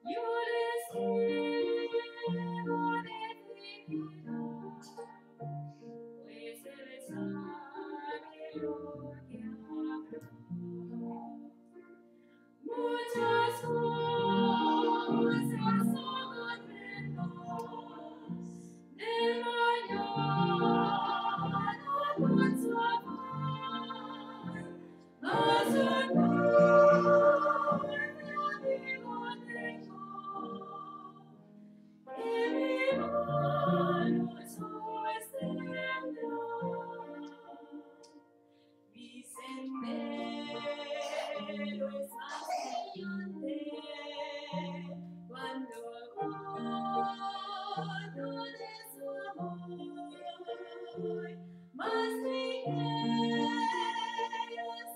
Yo les digo de dignidad, pues él sabe lo que habrá. Muchas cosas sorprendernos de mañana con su amor, mas un dulce amigo tengo que mi mano sostendrá. Mi sendero es más brillante cuando gozo de su amor, más ligeros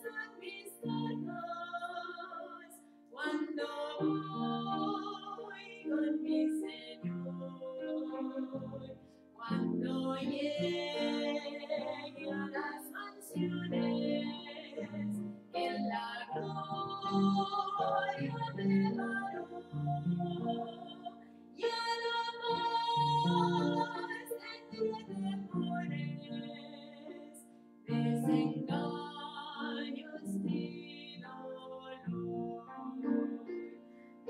son mis cargas cuando voy con mi Señor. Cuando llegue a las mansiones en la gloria me paró, ya no más tendré temores, desengaños ni dolor.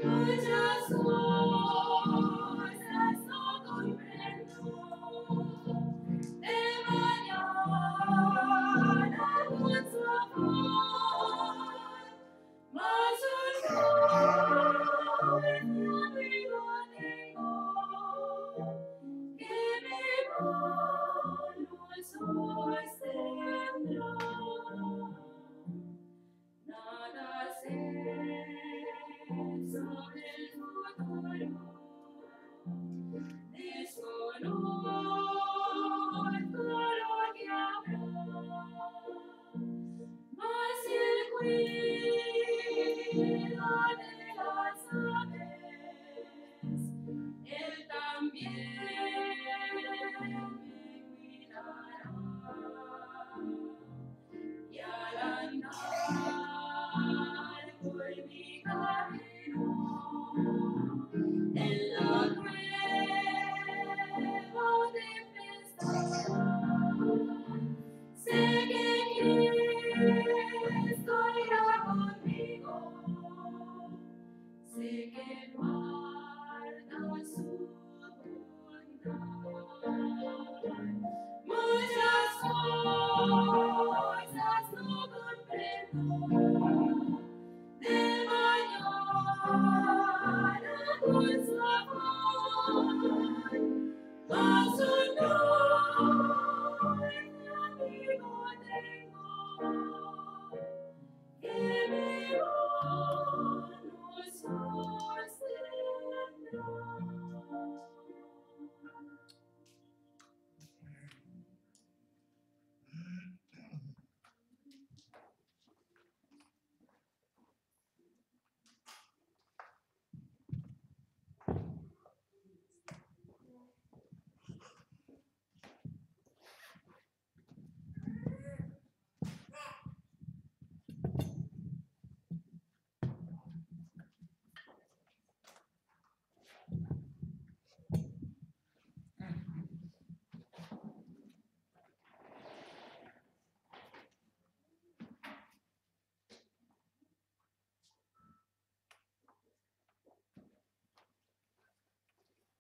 Muchas cosas no comprendo de mañana con su amor, mas un dulce amigo tengo que mi mano sostendrá. Nada sé sobre el futuro, desconozco lo que habrá, mas él cuida de las aves, él también me cuidará. Y al andar por mi camino en la prueba de tempestad, sé que Cristo irá conmigo, sé que guarda su bondad. Muchas cosas no comprendo de mañana con su amor, mas un dulce amigo tengo que mi mano sostendrá.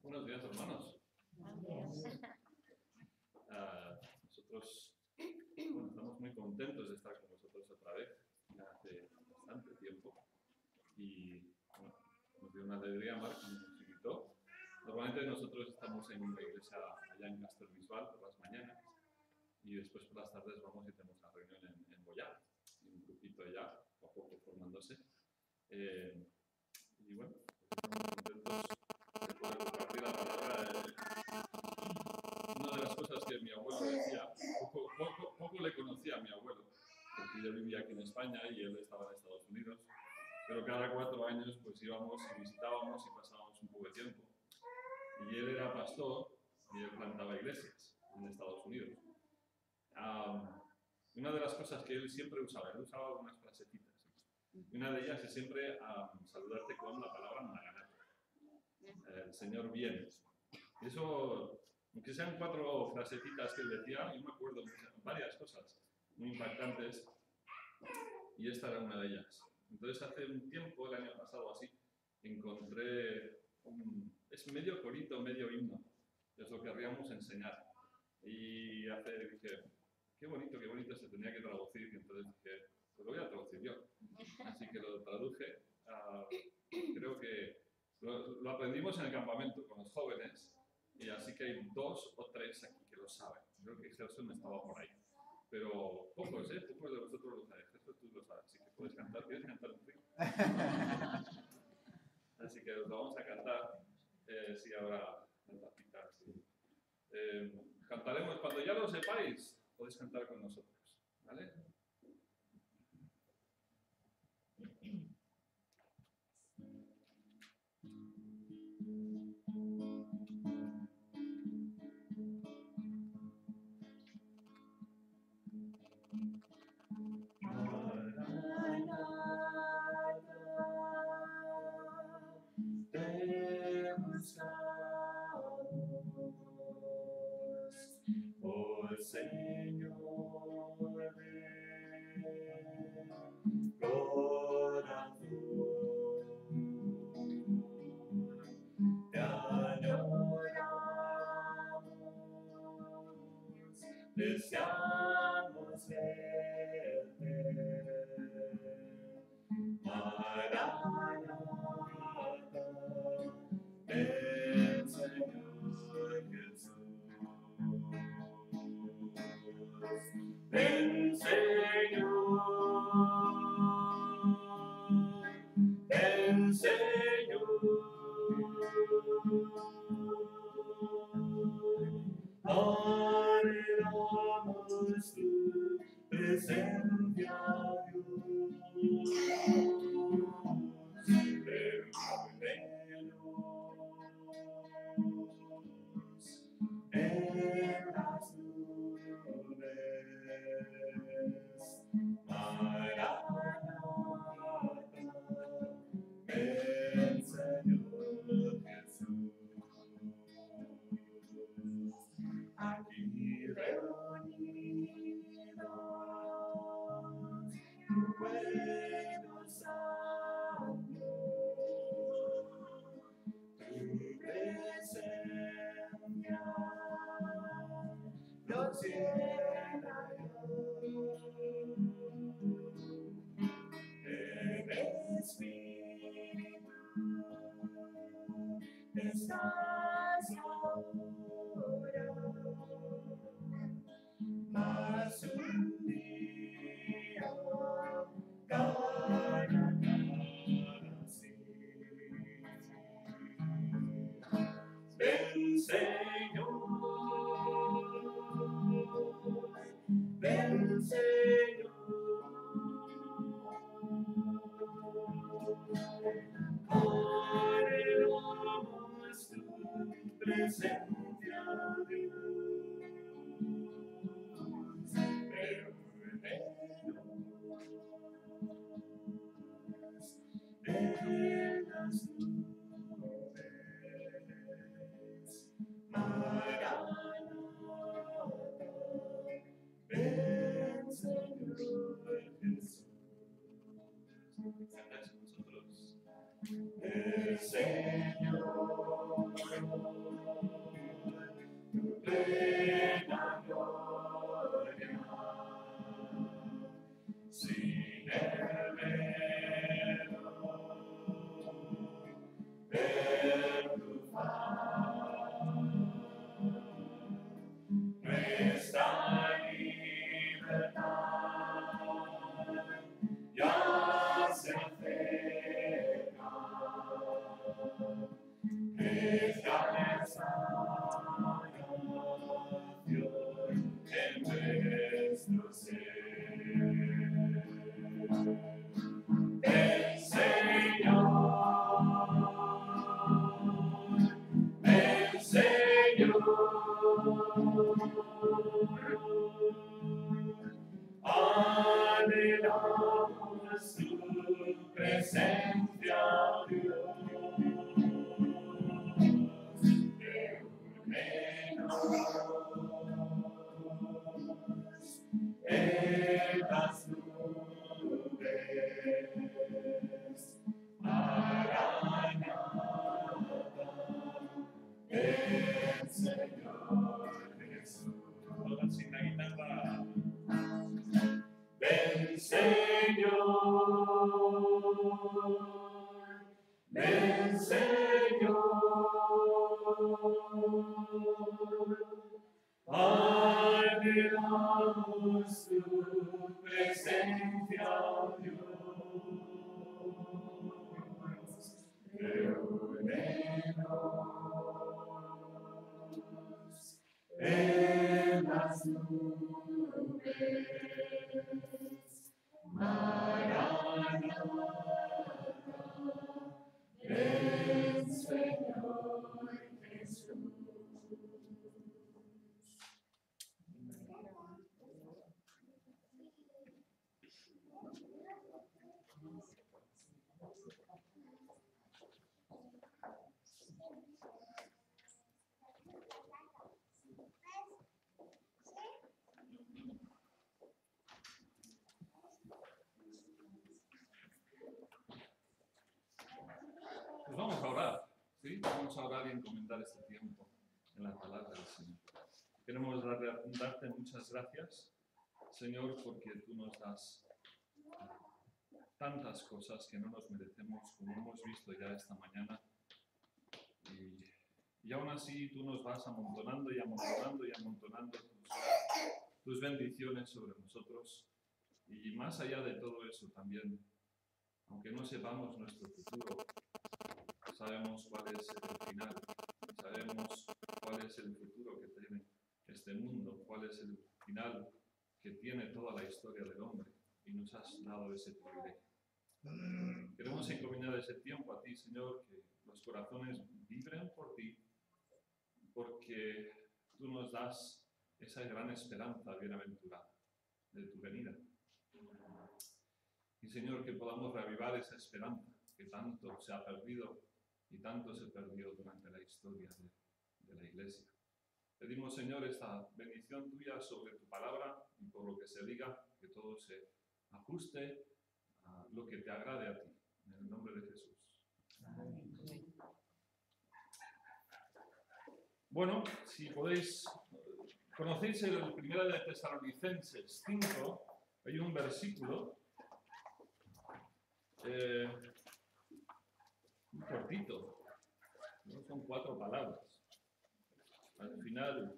Buenos días, hermanos. Nosotros estamos muy contentos de estar con vosotros otra vez, ya hace bastante tiempo. Y bueno, nos dio una alegría, Marc, cuando nos invitó. Normalmente nosotros estamos en una iglesia allá en Castellbisbal por las mañanas y después por las tardes vamos y tenemos la reunión en Boyá, un grupito allá, poco a poco formándose. Y bueno, estamos contentos de poder compartir la palabra. Una de las cosas que mi abuelo decía, poco le conocía a mi abuelo, porque yo vivía aquí en España y él estaba en Estados Unidos, pero cada 4 años pues íbamos y visitábamos y pasábamos un poco de tiempo. Y él era pastor y él plantaba iglesias en Estados Unidos. Una de las cosas que él siempre usaba, él usaba algunas frasecitas. Y una de ellas es siempre saludarte con la palabra Maranata. el Señor viene. Y eso, aunque sean 4 frasecitas que él decía, yo me acuerdo de varias cosas muy impactantes y esta era una de ellas. Entonces hace un tiempo, el año pasado así, encontré es medio corito, medio himno, es lo que querríamos enseñar. Y dije, qué bonito, se tenía que traducir, y entonces dije, pues lo voy a traducir yo. Así que lo traduje, creo que lo aprendimos en el campamento con los jóvenes, y así que hay 2 o 3 aquí que lo saben. Creo que Gerson estaba por ahí. Pero pocos de vosotros lo sabéis. Gerson, tú lo sabes, así que puedes cantar. ¿Quieres cantar un poquito? Así que os lo vamos a cantar, si habrá tapitas. Sí. Cantaremos, cuando ya lo sepáis, podéis cantar con nosotros, ¿vale? Oh Señor, corazón, te adoramos, deseamos verte. Maranatha, ven Señor Jesús. Ven Señor, ven Señor, anhelamos tu presencia, Dios. En las nubes, Maranatha, ven Señor Jesús. Aquí reunidos, tu buenos años, tu presencia nos llena el Espíritu. Estás ahora, más un día, cada sí. Ven Señor, ven Señor, anhelamos tu presencia, Dios. En las nubes, Maranatha, ven Señor Jesús. Cantáis con nosotros. El Señor, tu plena gloria, sin el velo, en tu faz, nuestra libertad ya se acerca. Esta salvación en nuestro ser. Ven Señor, ven Señor, anhelamos tu presencia, Dios. ven Señor. Anhelamos tu presencia, Dios. Reúnenos en las nubes. Maranatha, ven Señor Jesús. Pues vamos a orar, ¿sí? Vamos a orar y encomendar este tiempo en la palabra del Señor. Queremos darte muchas gracias, Señor, porque tú nos das tantas cosas que no nos merecemos, como hemos visto ya esta mañana. Y aún así tú nos vas amontonando y amontonando y amontonando tus bendiciones sobre nosotros. Y más allá de todo eso también, aunque no sepamos nuestro futuro, sabemos cuál es el final, sabemos cuál es el futuro que tiene este mundo, cuál es el final que tiene toda la historia del hombre, y nos has dado ese privilegio. Queremos encomendar ese tiempo a ti, Señor, que los corazones vibren por ti, porque tú nos das esa gran esperanza bienaventurada de tu venida. Y, Señor, que podamos reavivar esa esperanza que tanto se ha perdido y tanto se perdió durante la historia de la Iglesia. Pedimos, Señor, esta bendición tuya sobre tu palabra y por lo que se diga, que todo se ajuste a lo que te agrade a ti. En el nombre de Jesús. Amén. Bueno, si podéis, conocéis el 1 de Tesalonicenses 5, hay un versículo muy cortito, ¿no? Son 4 palabras. Al final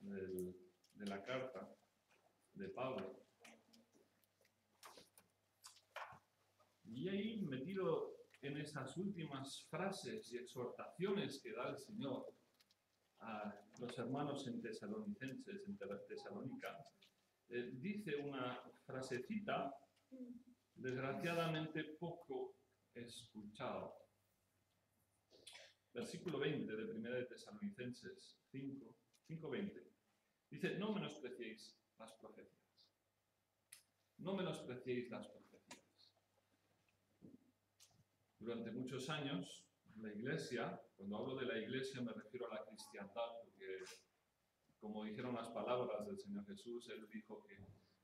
de la carta de Pablo. Y ahí, metido en esas últimas frases y exhortaciones que da el Señor a los hermanos en Tesalonicenses, en Tesalónica, dice una frasecita desgraciadamente poco escuchada. Versículo 20 de 1 de Tesalonicenses 5:20. Dice, no menospreciéis las profecías. No menospreciéis las profecías. Durante muchos años, la Iglesia, cuando hablo de la Iglesia me refiero a la cristiandad, porque como dijeron las palabras del Señor Jesús, Él dijo que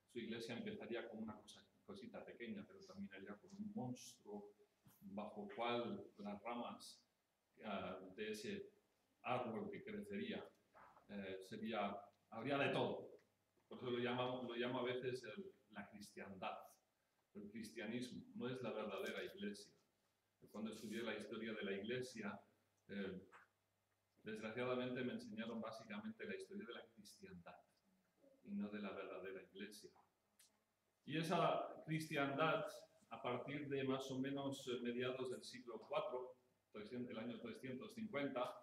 su Iglesia empezaría como una cosita pequeña, pero terminaría como un monstruo bajo cual las ramas de ese árbol que crecería habría de todo. Por eso lo llamo a veces la cristiandad, el cristianismo. No es la verdadera Iglesia. Cuando estudié la historia de la Iglesia, desgraciadamente me enseñaron básicamente la historia de la cristiandad y no de la verdadera Iglesia. Y esa cristiandad, a partir de más o menos mediados del siglo IV, el año 350,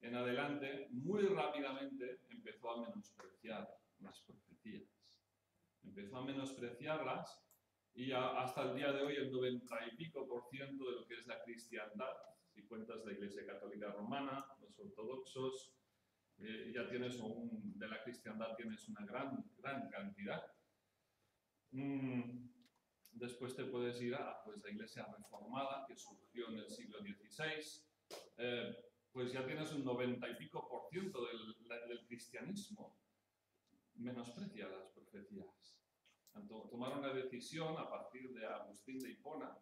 en adelante, muy rápidamente empezó a menospreciar las profecías. Empezó a menospreciarlas y hasta el día de hoy el 90 y pico % de lo que es la cristiandad, si cuentas la Iglesia Católica Romana, los ortodoxos, ya tienes de la cristiandad tienes una gran cantidad. Después te puedes ir a pues, la Iglesia Reformada, que surgió en el siglo XVI, pues ya tienes un 90 y pico % del cristianismo menosprecia las profecías. Tomaron la decisión a partir de Agustín de Hipona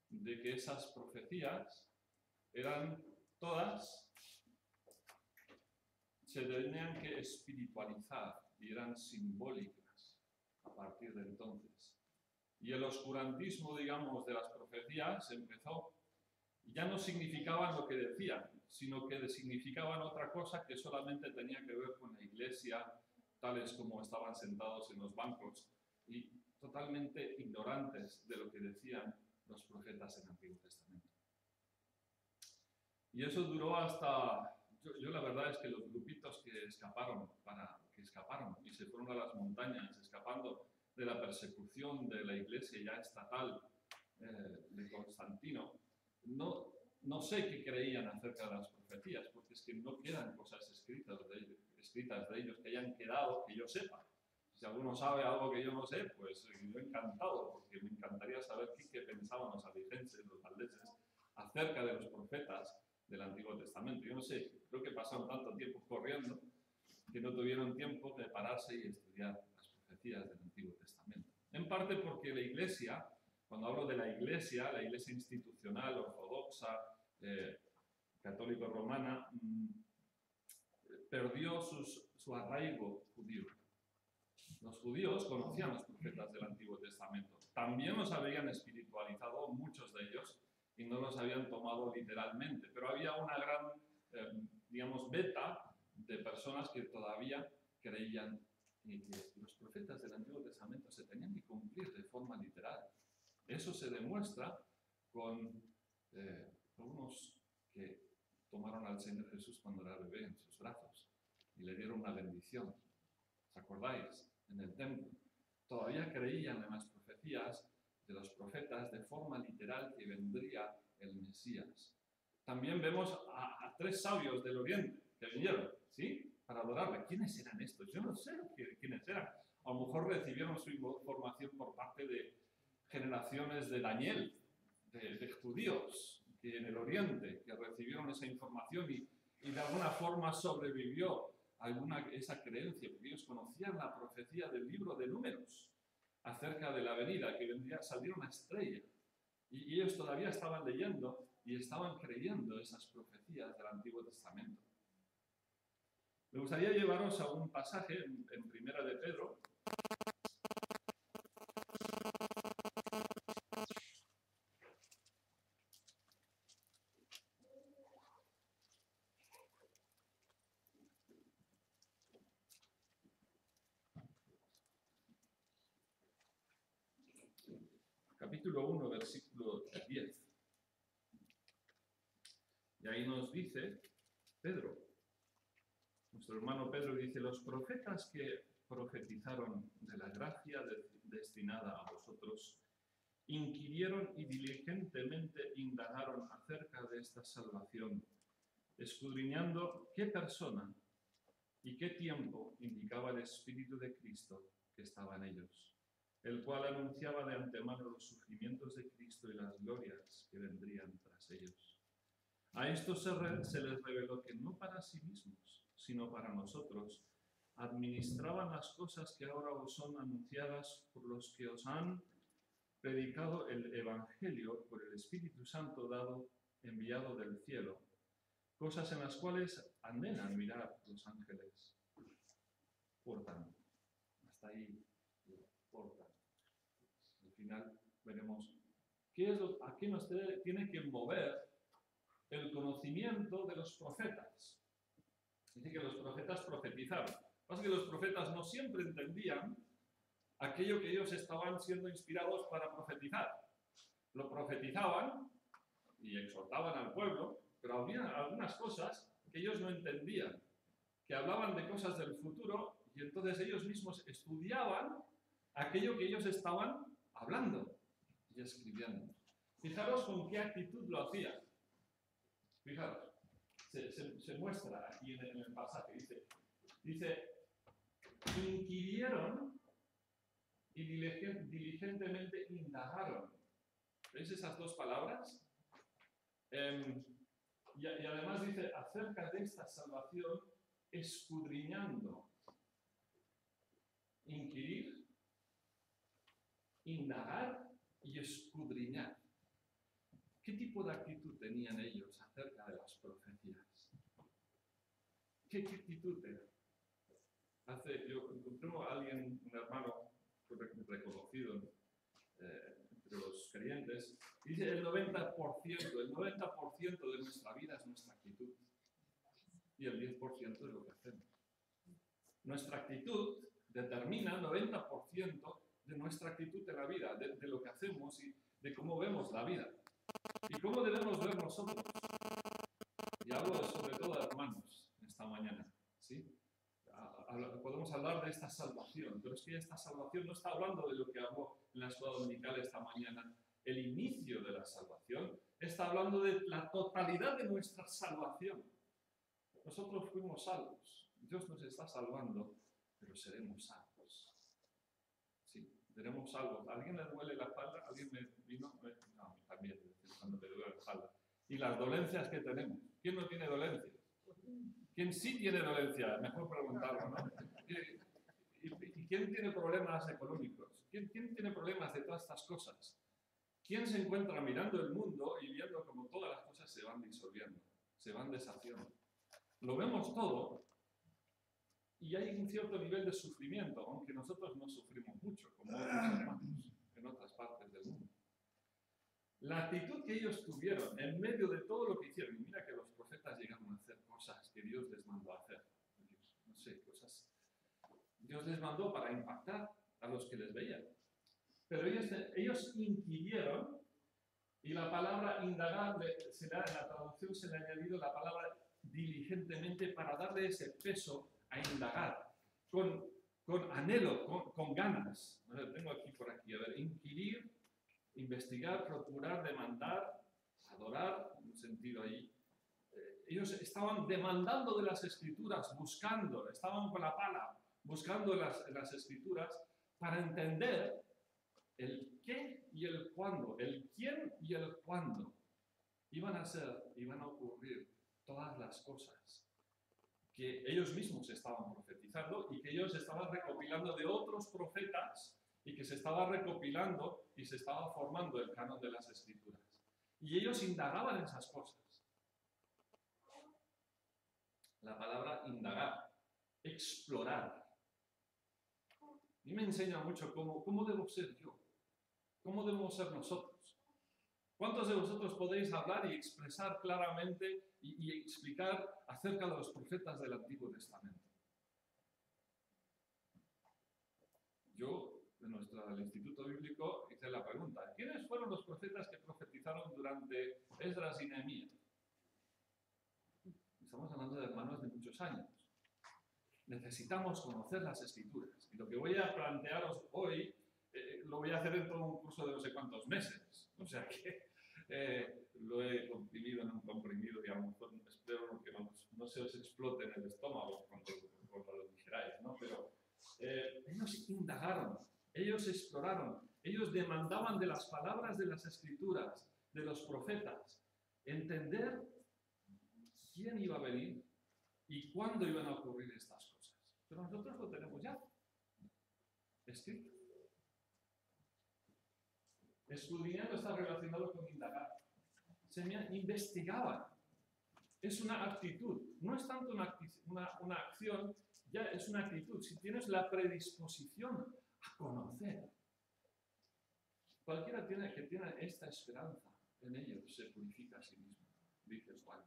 de que esas profecías eran todas, se tenían que espiritualizar y eran simbólicas a partir de entonces. Y el oscurantismo, digamos, de las profecías empezó ya no significaban lo que decían, sino que significaban otra cosa que solamente tenía que ver con la iglesia, tales como estaban sentados en los bancos, y totalmente ignorantes de lo que decían los profetas en el Antiguo Testamento. Y eso duró hasta... Yo la verdad es que los grupitos que escaparon y se fueron a las montañas, escapando de la persecución de la iglesia ya estatal de Constantino, no sé qué creían acerca de las profecías, porque es que no quedan cosas escritas de ellos que hayan quedado, que yo sepa. Si alguno sabe algo que yo no sé, pues yo encantado, porque me encantaría saber qué pensaban los aligenses, los valdeses, acerca de los profetas del Antiguo Testamento. Yo no sé, creo que pasaron tanto tiempo corriendo que no tuvieron tiempo de pararse y estudiar las profecías del Antiguo Testamento. En parte porque la Iglesia, cuando hablo de la Iglesia institucional, ortodoxa, católico-romana, perdió su arraigo judío. Los judíos conocían los profetas del Antiguo Testamento. También los habían espiritualizado, muchos de ellos, y no los habían tomado literalmente. Pero había una gran, beta de personas que todavía creían que los profetas del Antiguo Testamento se tenían que cumplir de forma literal. Eso se demuestra con unos que tomaron al Señor Jesús cuando era bebé en sus brazos y le dieron una bendición. ¿Os acordáis? En el templo. Todavía creían en las profecías de los profetas de forma literal que vendría el Mesías. También vemos a 3 sabios del Oriente que vinieron, ¿sí? Para adorarle. ¿Quiénes eran estos? Yo no sé quiénes eran. A lo mejor recibieron su información por parte de generaciones de Daniel, de judíos que en el Oriente, que recibieron esa información y de alguna forma sobrevivió esa creencia, porque ellos conocían la profecía del libro de Números acerca de la venida, que vendría a salir una estrella. Y ellos todavía estaban leyendo y estaban creyendo esas profecías del Antiguo Testamento. Me gustaría llevaros a un pasaje en Primera de Pedro. Capítulo 1, versículo 10. Y ahí nos dice Pedro, nuestro hermano Pedro dice: los profetas que profetizaron de la gracia destinada a vosotros, inquirieron y diligentemente indagaron acerca de esta salvación, escudriñando qué persona y qué tiempo indicaba el Espíritu de Cristo que estaba en ellos, el cual anunciaba de antemano los sufrimientos de Cristo y las glorias que vendrían tras ellos. A estos se les reveló que no para sí mismos, sino para nosotros, administraban las cosas que ahora os son anunciadas por los que os han predicado el Evangelio por el Espíritu Santo enviado del cielo, cosas en las cuales anhelan mirar los ángeles. Portan. Hasta ahí, portan. Al final veremos a qué nos tiene que mover el conocimiento de los profetas. Dice que los profetas profetizaron. Lo que pasa es que los profetas no siempre entendían aquello que ellos estaban siendo inspirados para profetizar. Lo profetizaban y exhortaban al pueblo, pero había algunas cosas que ellos no entendían, que hablaban de cosas del futuro, y entonces ellos mismos estudiaban aquello que ellos estaban hablando y escribiendo. Fijaros con qué actitud lo hacían. Fijaros, se muestra aquí en el pasaje, dice, inquirieron y diligentemente indagaron. ¿Veis esas 2 palabras? Y además dice, acerca de esta salvación, escudriñando. Inquirir, indagar y escudriñar. ¿Qué tipo de actitud tenían ellos acerca de las profecías? ¿Qué actitud tenían? Yo encontré a alguien, un hermano reconocido entre los creyentes, Dice el 90% de nuestra vida es nuestra actitud. Y el 10% es lo que hacemos. Nuestra actitud determina el 90% de nuestra actitud en la vida, de lo que hacemos y de cómo vemos la vida. ¿Y cómo debemos ver nosotros? Y hablo sobre todo de hermanos esta mañana, ¿sí? Podemos hablar de esta salvación, pero es que esta salvación no está hablando de lo que habló en la escuela dominical esta mañana, el inicio de la salvación, está hablando de la totalidad de nuestra salvación. Nosotros fuimos salvos, Dios nos está salvando, pero seremos salvos. Sí, seremos salvos. ¿A alguien le duele la espalda? ¿Alguien me vino? No, a mí también, cuando me duele la espalda. Y las dolencias que tenemos. ¿Quién no tiene dolencias? ¿Quién sí tiene dolencias? Mejor preguntarlo, ¿no? ¿Y quién tiene problemas económicos? ¿Quién tiene problemas de todas estas cosas? ¿Quién se encuentra mirando el mundo y viendo cómo todas las cosas se van disolviendo, se van deshaciendo? Lo vemos todo y hay un cierto nivel de sufrimiento, aunque nosotros no sufrimos mucho, como otros hermanos en otras partes del mundo. La actitud que ellos tuvieron en medio de todo lo que hicieron, y mira que los profetas llegaron a hacer cosas que Dios les mandó a hacer, no sé, cosas, Dios les mandó para impactar a los que les veían, pero ellos inquirieron, y la palabra indagar, en la traducción se le ha añadido la palabra diligentemente para darle ese peso a indagar, con anhelo, con ganas. Tengo aquí por aquí, a ver, inquirir, investigar, procurar, demandar, adorar, en un sentido ahí. Ellos estaban demandando de las Escrituras, buscando, estaban con la pala, buscando en las Escrituras para entender el qué y el cuándo, el quién y el cuándo iban a ocurrir todas las cosas que ellos mismos estaban profetizando y que ellos estaban recopilando de otros profetas y que se estaba recopilando y se estaba formando el canon de las Escrituras. Y ellos indagaban esas cosas. La palabra indagar, explorar. Y me enseña mucho cómo debo ser yo, cómo debemos ser nosotros. ¿Cuántos de vosotros podéis hablar y expresar claramente y explicar acerca de los profetas del Antiguo Testamento? Yo, del Instituto Bíblico, hice la pregunta: ¿quiénes fueron los profetas que profetizaron durante Esdras y Nehemías? Estamos hablando de hermanos de muchos años. Necesitamos conocer las Escrituras. Y lo que voy a plantearos hoy, lo voy a hacer en todo un curso de no sé cuántos meses. O sea que lo he comprimido en un comprimido, y a lo mejor espero que no se os explote en el estómago cuando lo digeráis, ¿no? Pero ellos indagaron, ellos exploraron, ellos demandaban de las palabras de las Escrituras, de los profetas, entender quién iba a venir y cuándo iban a ocurrir estas cosas. Pero nosotros lo tenemos ya escrito. Escudriñando está relacionado con indagar. Investigaban. Es una actitud. No es tanto una acción, ya es una actitud. Si tienes la predisposición a conocer, cualquiera que tiene esta esperanza en ellos se purifica a sí mismo, dice Juan.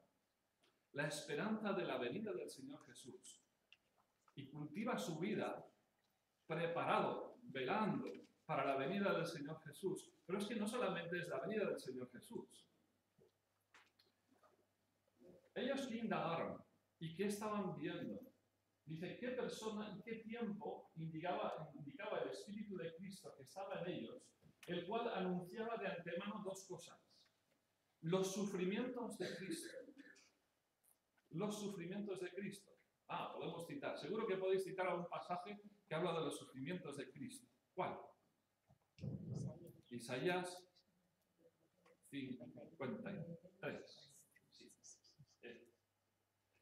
La esperanza de la venida del Señor Jesús, y cultiva su vida preparado, velando para la venida del Señor Jesús. Pero es que no solamente es la venida del Señor Jesús. Ellos que indagaron y qué estaban viendo. Dice, qué persona y qué tiempo indicaba el Espíritu de Cristo que estaba en ellos, el cual anunciaba de antemano dos cosas: los sufrimientos de Cristo. Los sufrimientos de Cristo. Podemos citar. Seguro que podéis citar a un pasaje que habla de los sufrimientos de Cristo. ¿Cuál? Isaías 53. Sí.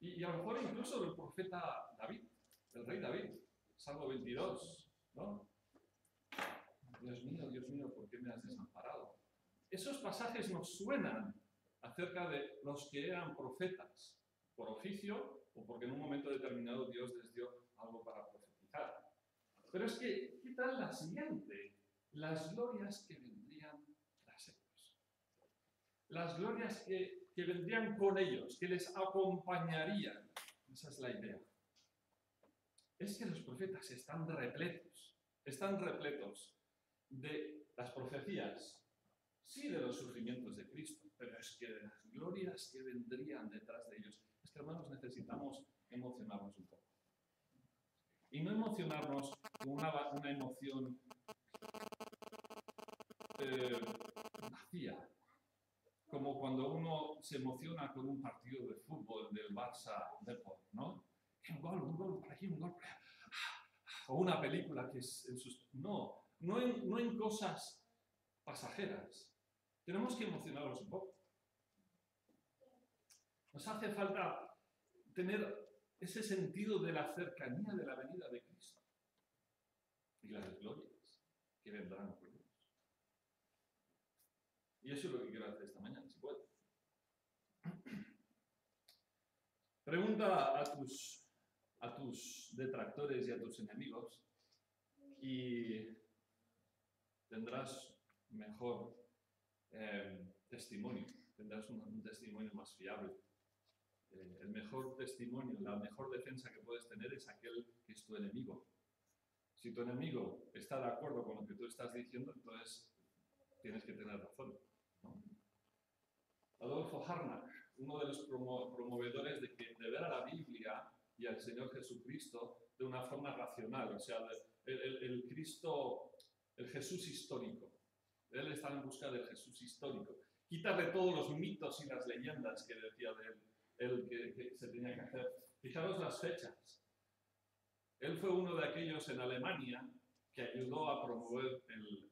Y a lo mejor incluso del profeta David, del rey David, Salmo 22, ¿no? Dios mío, ¿por qué me has desamparado? Esos pasajes nos suenan acerca de los que eran profetas, por oficio o porque en un momento determinado Dios les dio algo para profetizar. Pero es que, ¿qué tal la siguiente? Las glorias que vendrían tras ellos. las glorias que vendrían con ellos, que les acompañarían. Esa es la idea. Es que los profetas están repletos de las profecías, sí, de los sufrimientos de Cristo, pero es que de las glorias que vendrían detrás de ellos. Es que, hermanos, necesitamos emocionarnos un poco. Y no emocionarnos con una emoción vacía, como cuando uno se emociona con un partido de fútbol del Barça Depor, ¿no? Un gol por aquí, un gol por allá. O una película que es en sus... No en cosas pasajeras. Tenemos que emocionarnos un poco. Nos hace falta tener ese sentido de la cercanía de la venida de Cristo y las glorias que vendrán con ellos. Y eso es lo que quiero hacer esta mañana, si puedo. Pregunta a tus detractores y a tus enemigos y tendrás mejor testimonio, tendrás un testimonio más fiable. El mejor testimonio, la mejor defensa que puedes tener es aquel que es tu enemigo. Si tu enemigo está de acuerdo con lo que tú estás diciendo, entonces tienes que tener razón, ¿no? Adolfo Harnack, uno de los promovedores de ver a la Biblia y al Señor Jesucristo de una forma racional, o sea, el Jesús histórico. Él estaba en busca del Jesús histórico. Quitarle todos los mitos y las leyendas que decía de él que se tenía que hacer. Fijaros las fechas. Él fue uno de aquellos en Alemania que ayudó a promover el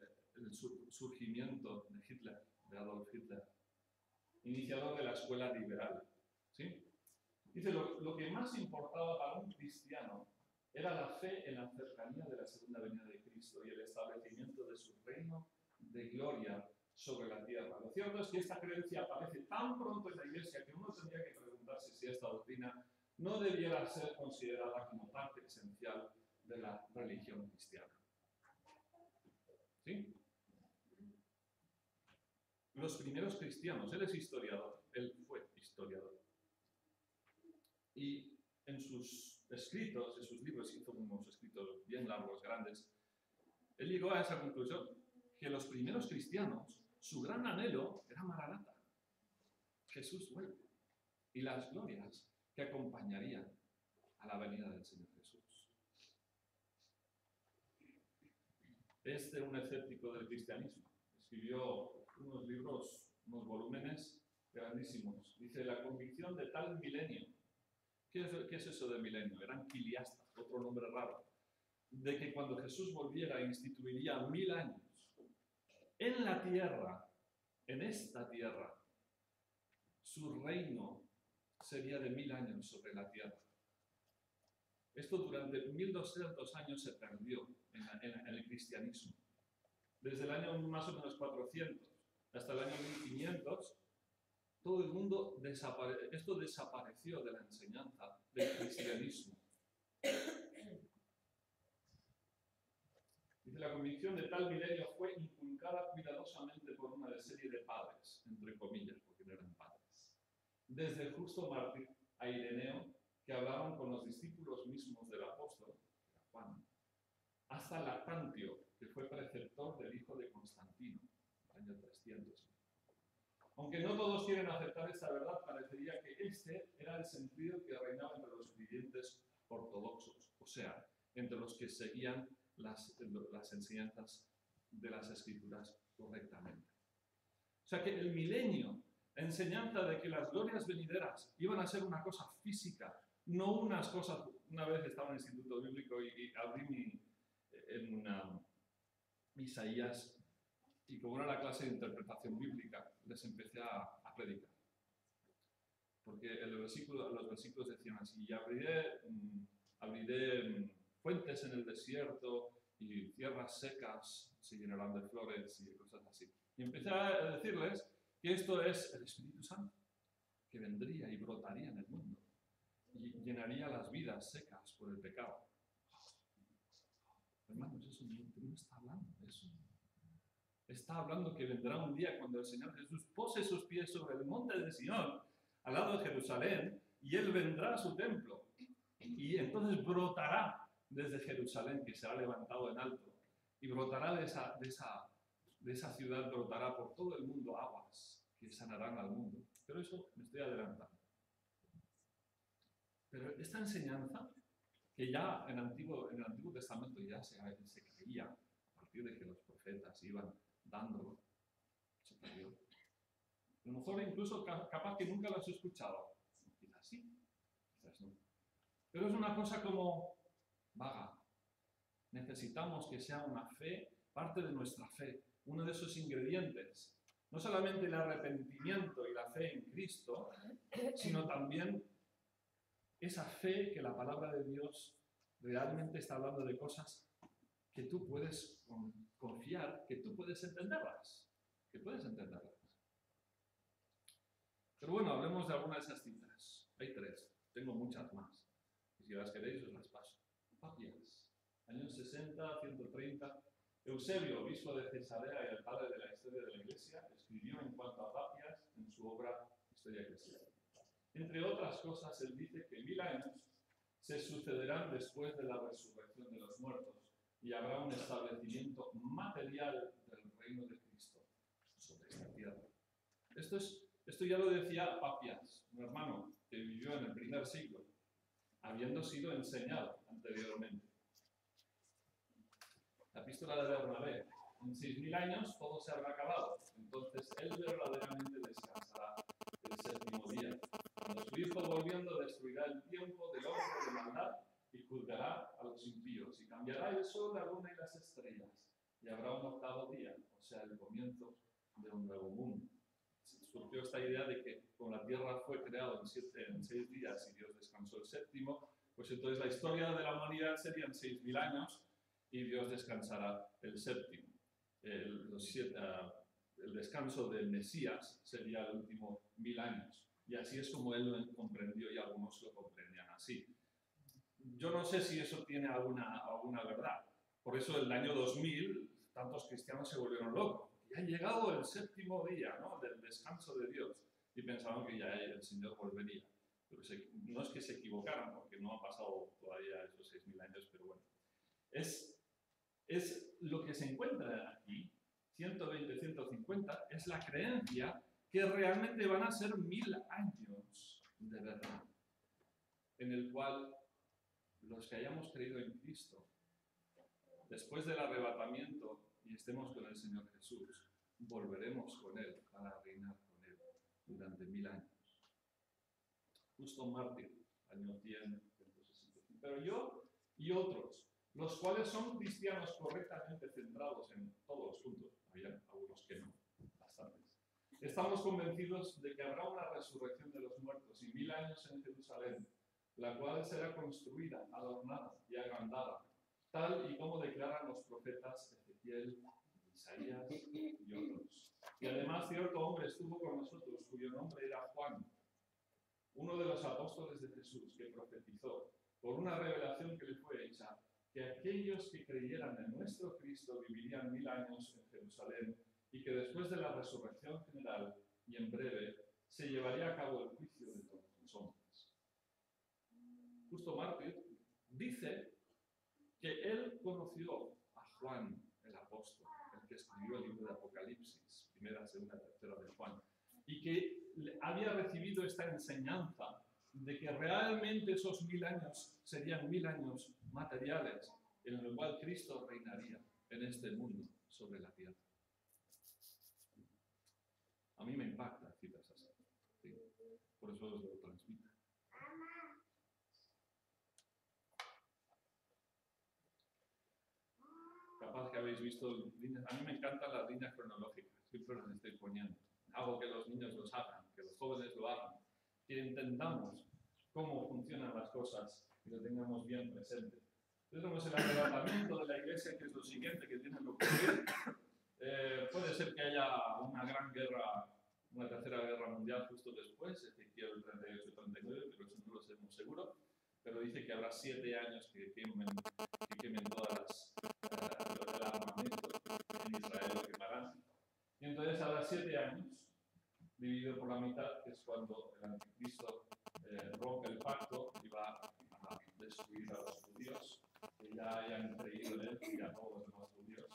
surgimiento de Hitler, de Adolf Hitler, iniciador de la escuela liberal. ¿Sí? Dice, lo que más importaba para un cristiano era la fe en la cercanía de la segunda venida de Cristo y el establecimiento de su reino de gloria sobre la tierra. Lo cierto es que esta creencia aparece tan pronto en la Iglesia que uno tendría que preguntarse si esta doctrina no debiera ser considerada como parte esencial de la religión cristiana. ¿Sí? Los primeros cristianos, él es historiador, él fue historiador. Y en sus escritos, en sus libros, hizo unos escritos bien largos, grandes, él llegó a esa conclusión, que los primeros cristianos, su gran anhelo era Maranatha. Jesús vuelve. Y las glorias que acompañarían a la venida del Señor Jesús. Un escéptico del cristianismo, escribió unos libros, unos volúmenes grandísimos. Dice, la convicción de tal milenio. ¿Qué es eso de milenio? Eran quiliastas, otro nombre raro. De que cuando Jesús volviera instituiría 1000 años en la tierra, en esta tierra, su reino sería de 1000 años sobre la tierra. Esto durante 1200 años se perdió en el cristianismo. Desde el año más o menos 400 hasta el año 1500, todo el mundo esto desapareció de la enseñanza del cristianismo. Dice, la convicción de tal milenio fue inculcada cuidadosamente por una serie de padres, entre comillas, porque no eran padres. Desde el justo mártir a Ireneo, que hablaban con los discípulos mismos del apóstol, Juan, hasta Lactantio, que fue preceptor del hijo de Constantino, año 300. Aunque no todos quieren aceptar esta verdad, parecería que este era el sentido que reinaba entre los creyentes ortodoxos, o sea, entre los que seguían las enseñanzas de las Escrituras correctamente. O sea que el milenio, la enseñanza de que las glorias venideras iban a ser una cosa física, no unas cosas. Una vez estaba en el Instituto Bíblico y abrí en Isaías, y como era la clase de interpretación bíblica, les empecé a predicar. Porque los versículos decían así, y abriré fuentes en el desierto y tierras secas se llenarán de flores y cosas así. Y empecé a decirles que esto es el Espíritu Santo, que vendría y brotaría en el mundo y llenaría las vidas secas por el pecado. Hermanos, eso no está hablando de eso. está hablando que vendrá un día cuando el Señor Jesús pose sus pies sobre el monte de Sion, al lado de Jerusalén, y Él vendrá a su templo. Y entonces brotará desde Jerusalén, que será levantado en alto, y brotará de esa ciudad, brotará por todo el mundo aguas que sanarán al mundo. Pero eso me estoy adelantando. Pero esta enseñanza, que ya en el Antiguo Testamento ya se creía, a partir de que los profetas iban dándolo, se perdió. A lo mejor incluso capaz que nunca lo has escuchado. Quizás sí, quizás no. Pero es una cosa como vaga. Necesitamos que sea una fe, parte de nuestra fe, uno de esos ingredientes. No solamente el arrepentimiento y la fe en Cristo, sino también esa fe que la palabra de Dios realmente está hablando de cosas que tú puedes confiar, que tú puedes entenderlas. Pero bueno, hablemos de algunas de esas citas. Hay 3, tengo muchas más. Y si las queréis, os las paso. Papias, años 60, 130. Eusebio, obispo de Cesarea y el padre de la historia de la Iglesia, escribió en cuanto a Papias en su obra Historia Eclesiástica. Entre otras cosas, él dice que 1000 años se sucederán después de la resurrección de los muertos y habrá un establecimiento material del reino de Cristo sobre esta tierra. Esto ya lo decía Papias, un hermano que vivió en el primer siglo, habiendo sido enseñado anteriormente. La epístola de Bernabé: en 6000 años todo se habrá acabado, entonces él verdaderamente descansará el séptimo día. Cuando su Hijo volviendo destruirá el tiempo del hombre de maldad y juzgará a los impíos, y cambiará el sol, la luna y las estrellas, y habrá un octavo día, o sea, el comienzo de un nuevo mundo. Surgió esta idea de que como la tierra fue creada en 6 días y Dios descansó el séptimo, pues entonces la historia de la humanidad serían 6000 años y Dios descansará el séptimo. El descanso del Mesías sería el último 1000 años. Y así es como él lo comprendió y algunos lo comprendían así. Yo no sé si eso tiene alguna verdad. Por eso en el año 2000 tantos cristianos se volvieron locos. Ya ha llegado el séptimo día, ¿no?, del descanso de Dios. Y pensaban que ya el Señor volvería. Pero no es que se equivocaran, porque no han pasado todavía esos 6000 años, pero bueno. Es lo que se encuentra aquí, 120, 150, es la creencia que realmente van a ser 1000 años de verdad, en el cual los que hayamos creído en Cristo, después del arrebatamiento y estemos con el Señor Jesús, volveremos con Él para reinar con Él durante 1000 años. Justo mártir, año 100, 165. Pero yo y otros, los cuales son cristianos correctamente centrados en todos los puntos, había algunos que no, bastantes, estamos convencidos de que habrá una resurrección de los muertos y 1000 años en Jerusalén, la cual será construida, adornada y agrandada, tal y como declaran los profetas Ezequiel, Isaías y otros. Y además cierto hombre estuvo con nosotros, cuyo nombre era Juan, uno de los apóstoles de Jesús, que profetizó, por una revelación que le fue hecha, que aquellos que creyeran en nuestro Cristo vivirían 1000 años en Jerusalén y que después de la resurrección general y en breve se llevaría a cabo el juicio de todos los hombres. Justo mártir dice que él conoció a Juan el apóstol, el que escribió el libro de Apocalipsis, primera, segunda, tercera de Juan, y que había recibido esta enseñanza de que realmente esos 1000 años serían 1000 años materiales en el cual Cristo reinaría en este mundo sobre la tierra. A mí me impacta citas así, ¿sí? Por eso os lo transmito. Capaz que habéis visto líneas, a mí me encantan las líneas cronológicas, siempre las estoy poniendo. Hago que los niños los hagan, que los jóvenes lo hagan, que intentamos cómo funcionan las cosas y lo tengamos bien presente. Entonces tenemos el arrebatamiento de la Iglesia, que es lo siguiente que tiene que ocurrir. Puede ser que haya una gran guerra, una tercera guerra mundial justo después, Ezequiel 38-39, pero eso no lo sabemos seguro. Pero dice que habrá 7 años que quemen todas el armamento en Israel, lo quemarán. Y entonces a los 7 años, dividido por la mitad, que es cuando el anticristo rompe el pacto y va a destruir a los judíos que ya hayan creído en él y a todos los demás judíos,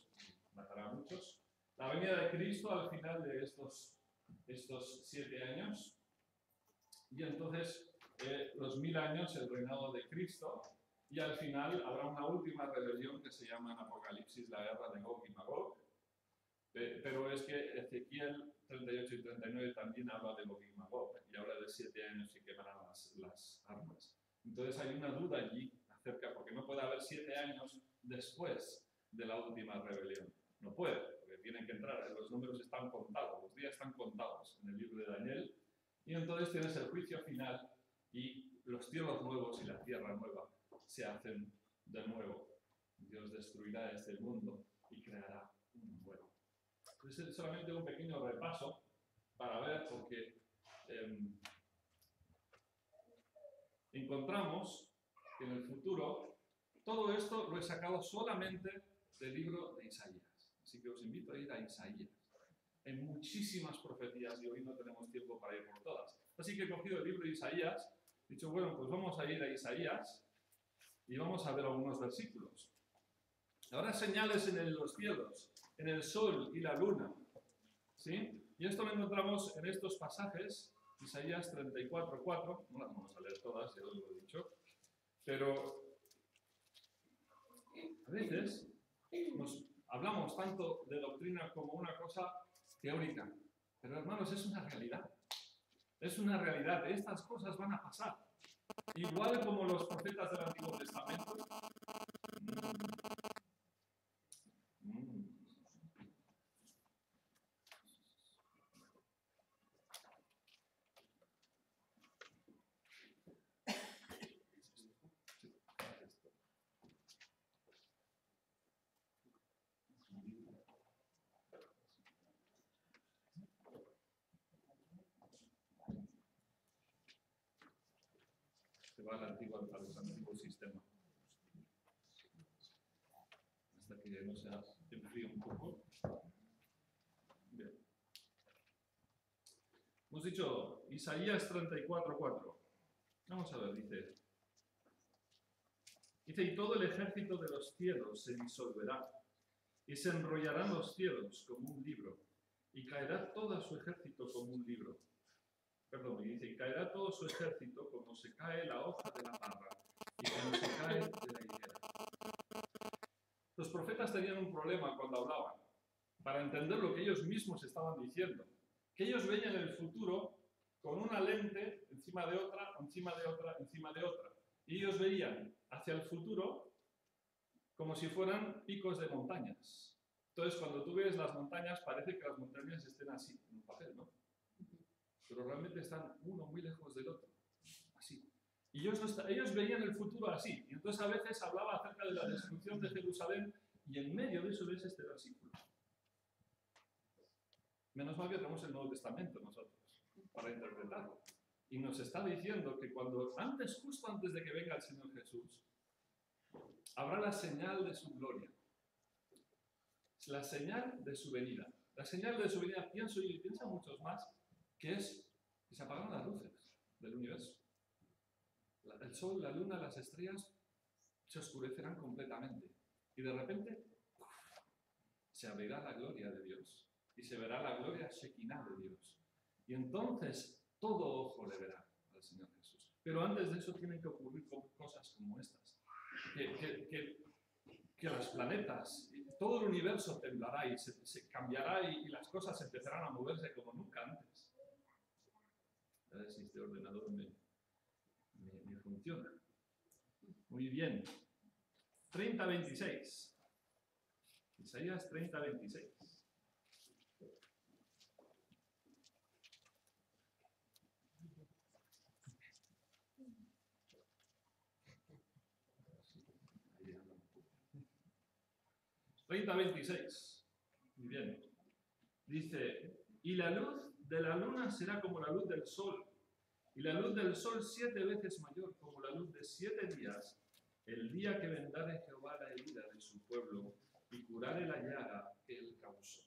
matará a muchos. La venida de Cristo al final de estos 7 años, y entonces los 1000 años el reinado de Cristo, y al final habrá una última rebelión que se llama en Apocalipsis la guerra de Gog y Magog, pero es que Ezequiel 38 y 39 también habla de Gog y Magog, y habla de 7 años que quemarán las armas. Entonces hay una duda allí acerca, porque no puede haber 7 años después de la última rebelión. No puede, porque tienen que entrar, los números están contados, los días están contados en el libro de Daniel, y entonces tienes el juicio final y los cielos nuevos y la tierra nueva se hacen de nuevo. Dios destruirá este mundo y creará uno nuevo. Entonces es solamente un pequeño repaso para ver, porque encontramos que en el futuro todo esto lo he sacado solamente del libro de Isaías. Así que os invito a ir a Isaías. Hay muchísimas profecías y hoy no tenemos tiempo para ir por todas. Así que he cogido el libro de Isaías, he dicho, bueno, pues vamos a ir a Isaías y vamos a ver algunos versículos. Ahora señales en los cielos, en el sol y la luna. ¿Sí? Y esto lo encontramos en estos pasajes, Isaías 34:4, no las vamos a leer todas, ya os lo he dicho, pero a veces hablamos tanto de doctrina como una cosa teórica, pero hermanos, es una realidad. Es una realidad, estas cosas van a pasar. Igual como los profetas del Antiguo Testamento. Se va a los antiguos sistemas. Hasta que no se enfríe un poco. Bien. Hemos dicho Isaías 34:4. Vamos a ver, dice, y todo el ejército de los cielos se disolverá, y se enrollarán los cielos como un libro, y caerá todo su ejército como un libro. Perdón, y dice, y caerá todo su ejército como se cae la hoja de la parra, y como se cae de la higuera. Los profetas tenían un problema cuando hablaban, para entender lo que ellos mismos estaban diciendo, que ellos veían el futuro con una lente encima de otra, encima de otra, encima de otra. Y ellos veían hacia el futuro como si fueran picos de montañas. Entonces, cuando tú ves las montañas, parece que las montañas estén así, en un papel, ¿no? Pero realmente están uno muy lejos del otro, así. Y ellos veían el futuro así. Y entonces a veces hablaba acerca de la destrucción de Jerusalén y en medio de eso ves este versículo. Menos mal que tenemos el Nuevo Testamento nosotros, para interpretarlo. Y nos está diciendo que justo antes de que venga el Señor Jesús, habrá la señal de su gloria. La señal de su venida. La señal de su venida, pienso yo y piensan muchos más, que es que se apagan las luces del universo. El sol, la luna, las estrellas se oscurecerán completamente. Y de repente se abrirá la gloria de Dios. Y se verá la gloria Shekinah de Dios. Y entonces todo ojo le verá al Señor Jesús. Pero antes de eso tienen que ocurrir cosas como estas. Que los planetas, todo el universo temblará y se cambiará y las cosas empezarán a moverse como nunca antes. A ver si este ordenador me funciona. Muy bien. 30:26. Isaías 30:26. Muy bien. Dice, y la luz de la luna será como la luz del sol, y la luz del sol 7 veces mayor, como la luz de 7 días, el día que vendare Jehová la herida de su pueblo, y curare la llaga que él causó.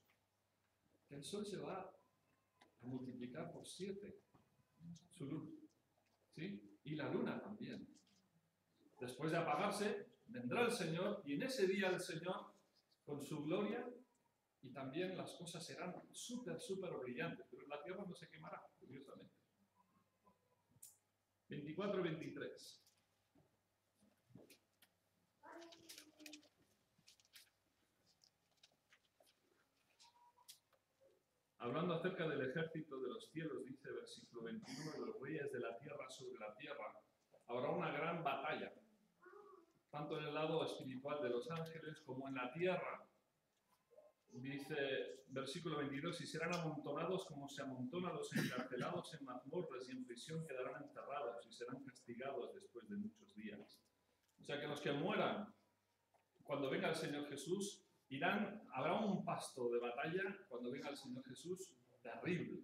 el sol se va a multiplicar por 7 su luz, ¿sí? Y la luna también. Después de apagarse, vendrá el Señor, y en ese día el Señor, con su gloria, y también las cosas serán súper brillantes, pero la tierra no se quemará, curiosamente. 24-23. Hablando acerca del ejército de los cielos, dice el versículo 21, los reyes de la tierra sobre la tierra, habrá una gran batalla, tanto en el lado espiritual de los ángeles como en la tierra. Dice versículo 22, y serán amontonados como se amontonan los encarcelados en mazmorras, y en prisión quedarán encerrados y serán castigados después de muchos días. O sea que los que mueran cuando venga el Señor Jesús habrá un pasto de batalla cuando venga el Señor Jesús terrible.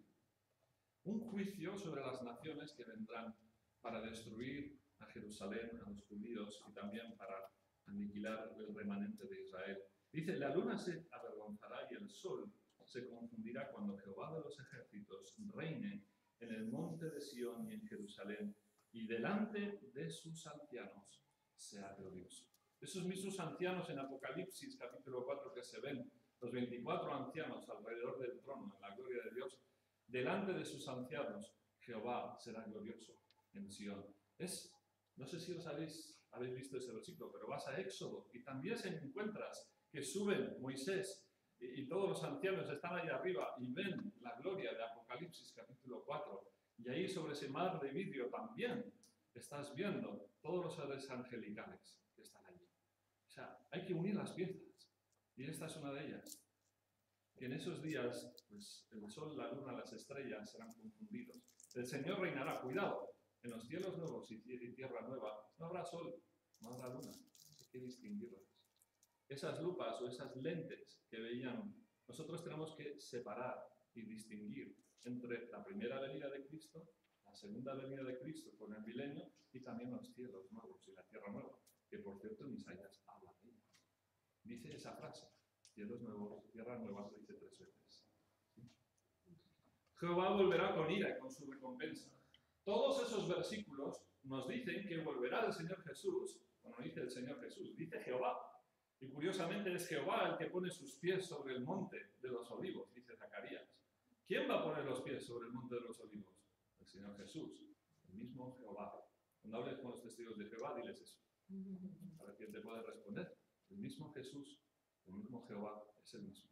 Un juicio sobre las naciones que vendrán para destruir a Jerusalén, a los judíos, y también para aniquilar el remanente de Israel. Dice, la luna se avergonzará y el sol se confundirá cuando Jehová de los ejércitos reine en el monte de Sión y en Jerusalén, y delante de sus ancianos sea glorioso. Esos mismos ancianos en Apocalipsis capítulo 4 que se ven, los 24 ancianos alrededor del trono en la gloria de Dios, delante de sus ancianos Jehová será glorioso en Sión. No sé si habéis visto ese versículo, pero vas a Éxodo y también se encuentras que suben Moisés y todos los ancianos están allá arriba y ven la gloria de Apocalipsis capítulo 4, y ahí sobre ese mar de vidrio también estás viendo todos los seres angelicales que están allí. O sea, hay que unir las piezas, y esta es una de ellas. Que en esos días, pues el sol, la luna, las estrellas serán confundidos. El Señor reinará, cuidado, en los cielos nuevos y tierra nueva no habrá sol, no habrá luna, hay que distinguirlas. Esas lupas o esas lentes que veían, nosotros tenemos que separar y distinguir entre la primera venida de Cristo, la segunda venida de Cristo con el milenio, y también los cielos nuevos y la tierra nueva, que por cierto en Isaías habla de ella. Dice esa frase, cielos nuevos, tierra nueva, lo dice 3 veces. ¿Sí? Jehová volverá con ira y con su recompensa. Todos esos versículos nos dicen que volverá el Señor Jesús, bueno, dice el Señor Jesús, dice Jehová. Y curiosamente es Jehová el que pone sus pies sobre el monte de los olivos, dice Zacarías. ¿Quién va a poner los pies sobre el monte de los olivos? El Señor Jesús, el mismo Jehová. Cuando hables con los testigos de Jehová, diles eso. A ver quién te puede responder. El mismo Jesús, el mismo Jehová, es el mismo.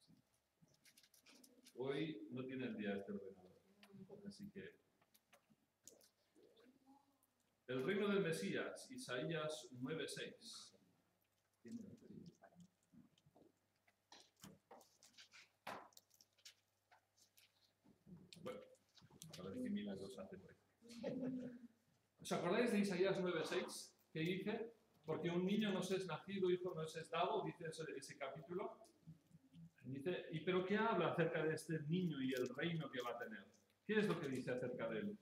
Sí. Hoy no tiene el día este ordenador, así que... El reino del Mesías, Isaías 9:6. Bueno, a ver qué milagros hace por ahí. ¿Os acordáis de Isaías 9:6? Que dice, porque un niño nos es nacido, hijo nos es dado, dice ese capítulo. Dice, ¿pero qué habla acerca de este niño y el reino que va a tener? ¿Qué es lo que dice acerca de él?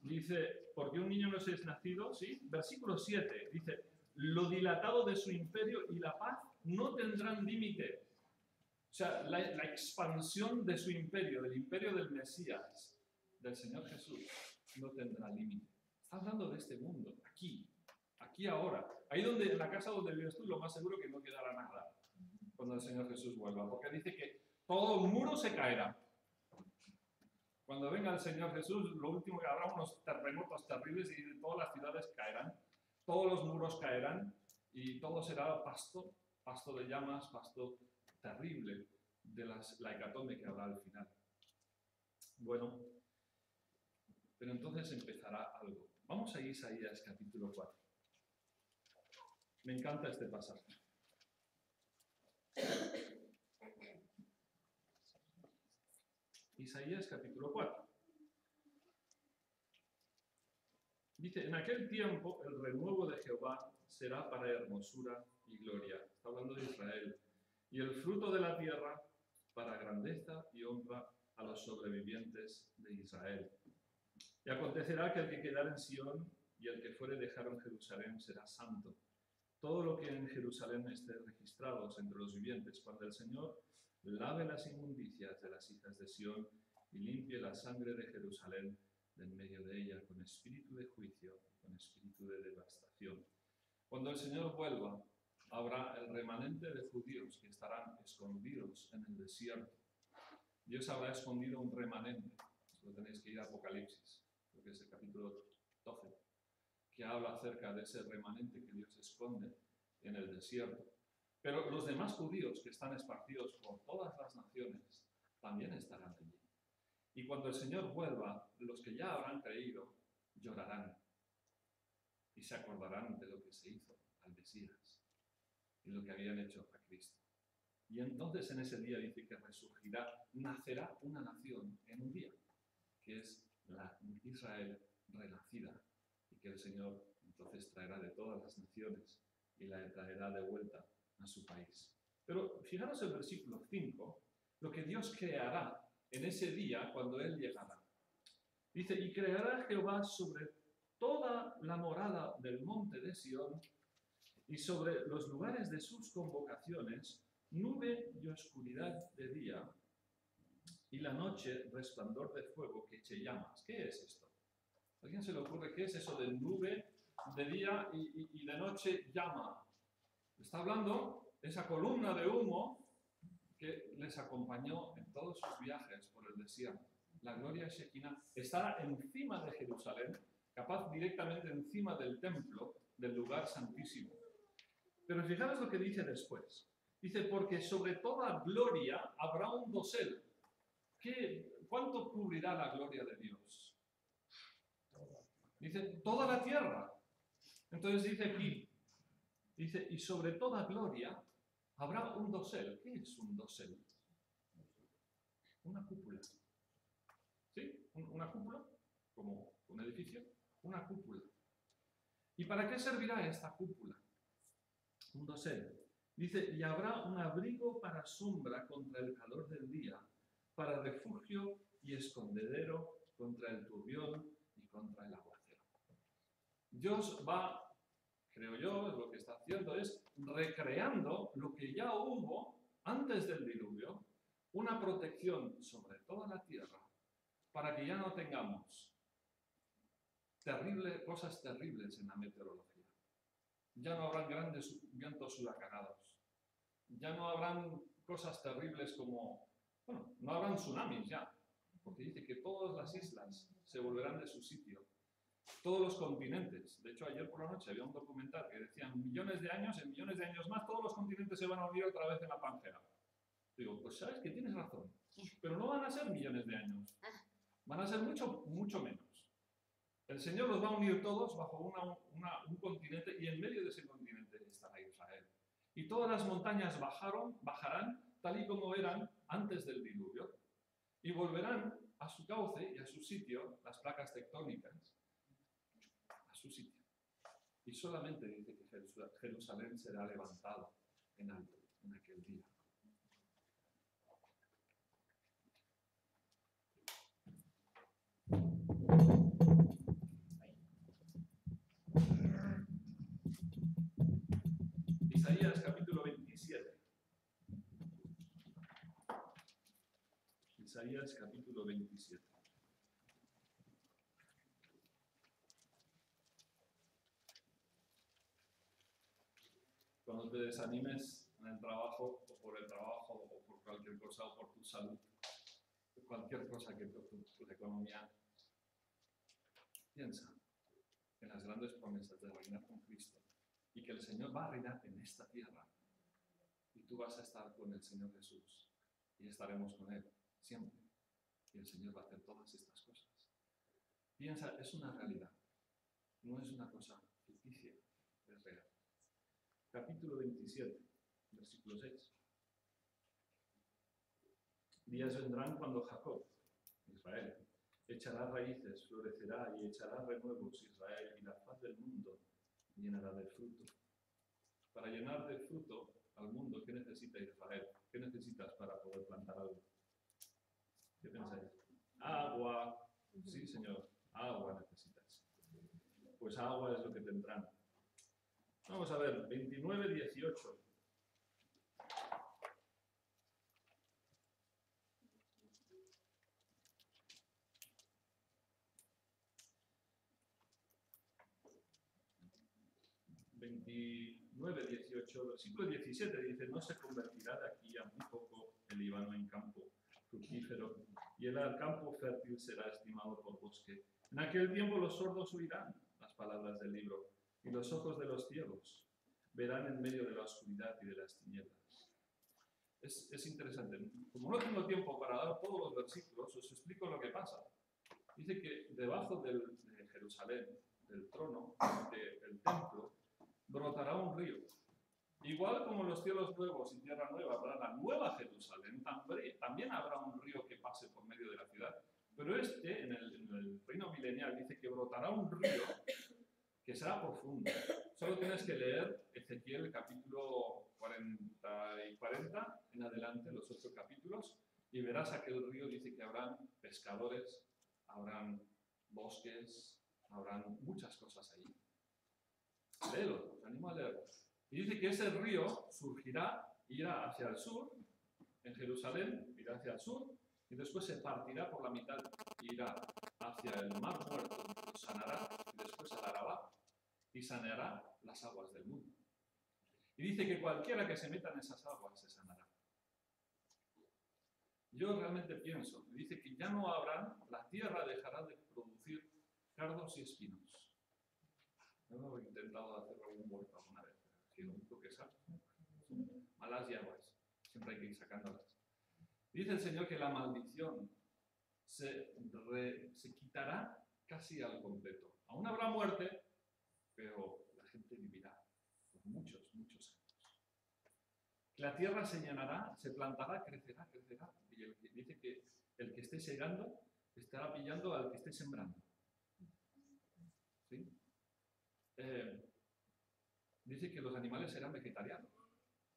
Dice, porque un niño nos es nacido, ¿sí? Versículo 7, dice, lo dilatado de su imperio y la paz no tendrán límite. O sea, la expansión de su imperio, del imperio del Mesías, del Señor Jesús, no tendrá límite. Está hablando de este mundo, aquí ahora. Ahí donde, en la casa donde vives tú, lo más seguro que no quedará nada cuando el Señor Jesús vuelva, porque dice que todo muro se caerá. Cuando venga el Señor Jesús, lo último que habrá unos terremotos terribles y todas las ciudades caerán, todos los muros caerán y todo será pasto de llamas, pasto terrible de la hecatombe que habrá al final. Bueno, pero entonces empezará algo. Vamos a Isaías capítulo 4. Me encanta este pasaje. Isaías capítulo 4. Dice, en aquel tiempo el renuevo de Jehová será para hermosura y gloria. Está hablando de Israel. Y el fruto de la tierra para grandeza y honra a los sobrevivientes de Israel. Y acontecerá que el que quedare en Sión y el que fuere dejado en Jerusalén será santo. todo lo que en Jerusalén esté registrados entre los vivientes, cuando el Señor lave las inmundicias de las hijas de Sión y limpie la sangre de Jerusalén de en medio de ella con espíritu de juicio y con espíritu de devastación. Cuando el Señor vuelva, habrá el remanente de judíos que estarán escondidos en el desierto. Dios habrá escondido un remanente. Solo tenéis que ir a Apocalipsis, creo que es el capítulo 12, que habla acerca de ese remanente que Dios esconde en el desierto. Pero los demás judíos que están esparcidos por todas las naciones también estarán allí. Y cuando el Señor vuelva, los que ya habrán creído llorarán y se acordarán de lo que se hizo al Mesías y lo que habían hecho a Cristo. Y entonces en ese día dice que resurgirá, nacerá una nación en un día, que es la Israel renacida, y que el Señor entonces traerá de todas las naciones y la traerá de vuelta a su país. Pero fijaros el versículo 5, lo que Dios creará en ese día cuando Él llegará. Dice, y creará Jehová sobre toda la morada del monte de Sión y sobre los lugares de sus convocaciones, nube y oscuridad de día, y la noche resplandor de fuego que eche llamas. ¿Qué es esto? ¿A alguien se le ocurre qué es eso de nube de día y de noche llama? Está hablando de esa columna de humo que les acompañó en todos sus viajes por el desierto. La gloria Shekinah está encima de Jerusalén, capaz directamente encima del templo, del lugar santísimo. Pero fijaros lo que dice después. Dice, porque sobre toda gloria habrá un dosel. ¿Cuánto cubrirá la gloria de Dios? Dice, toda la tierra. Entonces dice aquí, dice, y sobre toda gloria habrá un dosel. ¿Qué es un dosel? Una cúpula. ¿Sí? Una cúpula, como un edificio, una cúpula. ¿Y para qué servirá esta cúpula? Un dosel. Dice, y habrá un abrigo para sombra contra el calor del día, para refugio y escondedero contra el turbión y contra el aguacero. Dios va, creo yo, lo que está haciendo es recreando lo que ya hubo antes del diluvio, una protección sobre toda la tierra, para que ya no tengamos cosas terribles en la meteorología. Ya no habrán grandes vientos huracanados. Ya no habrán cosas terribles como, bueno, no habrán tsunamis ya, porque dice que todas las islas se volverán de su sitio. Todos los continentes. De hecho, ayer por la noche había un documental que decía en millones de años más, todos los continentes se van a unir otra vez en la Pangea. Digo, pues sabes que tienes razón, pero no van a ser millones de años. Van a ser mucho, mucho menos. El Señor los va a unir todos bajo un continente y en medio de ese continente estará Israel. Y todas las montañas bajarán tal y como eran antes del diluvio y volverán a su cauce y a su sitio las placas tectónicas, a su sitio. Y solamente dice que Jerusalén será levantado en alto en aquel día. Isaías capítulo 27. Isaías capítulo 27. Cuando te desanimes en el trabajo, o por el trabajo, o por cualquier cosa, o por tu salud, cualquier cosa que tu economía, piensa en las grandes promesas de reinar con Cristo y que el Señor va a reinar en esta tierra y tú vas a estar con el Señor Jesús y estaremos con Él siempre y el Señor va a hacer todas estas cosas. Piensa, es una realidad, no es una cosa ficticia, es real. Capítulo 27, versículo 6. Días vendrán cuando Jacob, Israel, echará raíces, florecerá y echará renuevos Israel, y la faz del mundo llenará de fruto. Para llenar de fruto al mundo, ¿qué necesita Israel? ¿Qué necesitas para poder plantar algo? ¿Qué pensáis? Agua. Sí, Señor, agua necesitas. Pues agua es lo que tendrán. Vamos a ver, 29:18. Versículo 17 dice: no se convertirá de aquí a muy poco el Líbano en campo fructífero, y el campo fértil será estimado por bosque. En aquel tiempo los sordos oirán las palabras del libro, y los ojos de los ciegos verán en medio de la oscuridad y de las tinieblas. Es interesante. Como no tengo tiempo para dar todos los versículos, os explico lo que pasa. Dice que debajo de Jerusalén, del trono, del templo, brotará un río. Igual como los cielos nuevos y tierra nueva habrá la nueva Jerusalén, también habrá un río que pase por medio de la ciudad. Pero en el reino milenial, dice que brotará un río que será profundo. Solo tienes que leer Ezequiel capítulo 40 y 40 en adelante, los 8 capítulos, y verás aquel río. Dice que habrán pescadores, habrán bosques, habrán muchas cosas allí. Léelo, os animo a leerlo. Y dice que ese río surgirá, irá hacia el sur, en Jerusalén, irá hacia el sur, y después se partirá por la mitad, irá hacia el mar muerto, lo sanará, y después el Arabá, y saneará las aguas del mundo. Y dice que cualquiera que se meta en esas aguas se sanará. Yo realmente pienso, dice que ya no habrán, la tierra dejará de producir cardos y espinos. Yo he intentado hacer algún huerto alguna vez, que lo único que sale son malas hierbas, siempre hay que ir sacándolas. Dice el Señor que la maldición se quitará casi al completo. Aún habrá muerte, pero la gente vivirá por muchos, muchos años. La tierra se llenará, se plantará, crecerá, crecerá. Y dice que el que esté segando estará pillando al que esté sembrando. ¿Sí? Dice que los animales serán vegetarianos,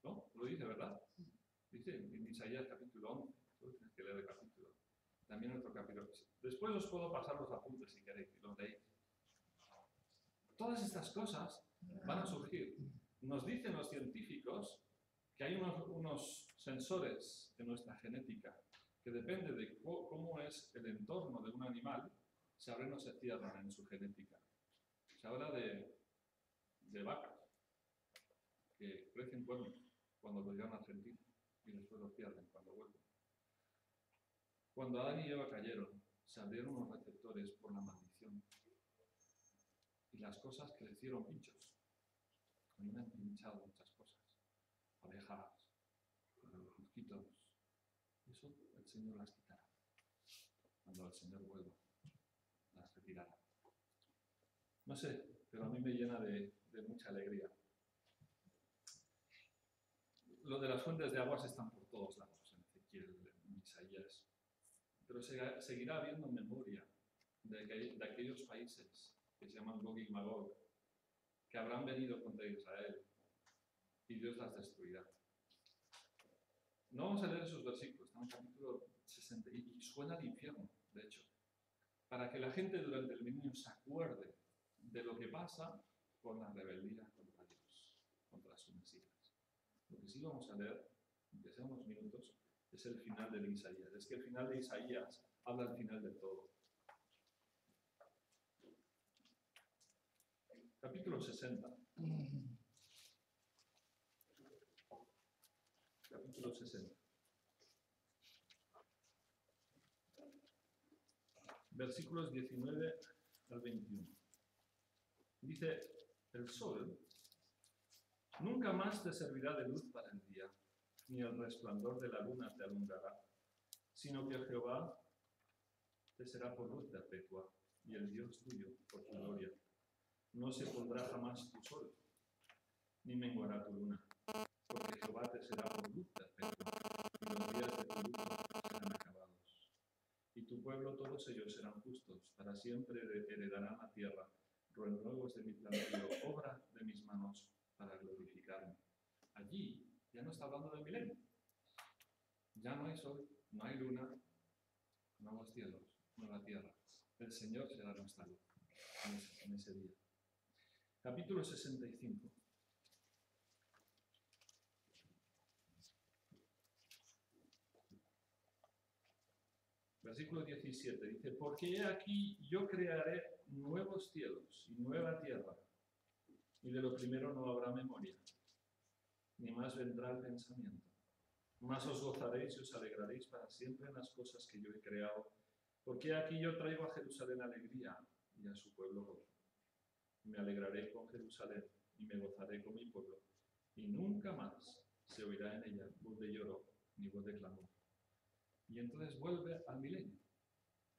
¿no? Lo dice, ¿verdad? Dice en Isaías capítulo 11, solo tienes que leer el capítulo. También otro capítulo. Después os puedo pasar los apuntes si queréis, y los leéis. Todas estas cosas van a surgir. Nos dicen los científicos que hay unos sensores en nuestra genética que depende de cómo es el entorno de un animal, se abren o se cierran en su genética. Se habla de vacas que crecen cuernos cuando los llevan a Argentina y después los pierden cuando vuelven. Cuando Adán y Eva cayeron, se abrieron los receptores por la maldición y las cosas crecieron pinchos. A mí me han pinchado muchas cosas, abejas, mosquitos. Eso el Señor las quitará. Cuando el Señor vuelva, las retirará. No sé, pero a mí me llena de mucha alegría. Lo de las fuentes de aguas están por todos lados, en Ezequiel, en Isaías. Pero seguirá habiendo memoria de aquellos países que se llaman Gog y Magog, que habrán venido contra Israel y Dios las destruirá. No vamos a leer esos versículos, están en el capítulo 60 y suena al infierno, de hecho, para que la gente durante el milenio se acuerde de lo que pasa con la rebeldía contra Dios, contra su Mesías. Lo que sí vamos a leer, aunque sean unos minutos, es el final de Isaías. Es que el final de Isaías habla al final de todo. Capítulo 60. Capítulo 60. Versículos 19 al 21. Dice: el sol nunca más te servirá de luz para el día, ni el resplandor de la luna te alumbrará, sino que Jehová te será por luz perpetua, y el Dios tuyo por su gloria. No se pondrá jamás tu sol, ni menguará tu luna, porque Jehová te será por luz perpetua, y los días de tu luto serán acabados. Y tu pueblo, todos ellos serán justos, para siempre heredarán la tierra, renuevos de mi planteo, obra de mis manos, para glorificarme. Allí ya no está hablando del milenio. Ya no hay sol, no hay luna, nuevos cielos, nueva tierra. El Señor será nuestra luz en ese día. Capítulo 65. Versículo 17 dice, porque he aquí yo crearé nuevos cielos y nueva tierra, y de lo primero no habrá memoria, ni más vendrá el pensamiento. Más os gozaréis y os alegraréis para siempre en las cosas que yo he creado, porque aquí yo traigo a Jerusalén alegría y a su pueblo gozo. Me alegraré con Jerusalén y me gozaré con mi pueblo, y nunca más se oirá en ella voz de lloro ni voz de clamor. Y entonces vuelve al milenio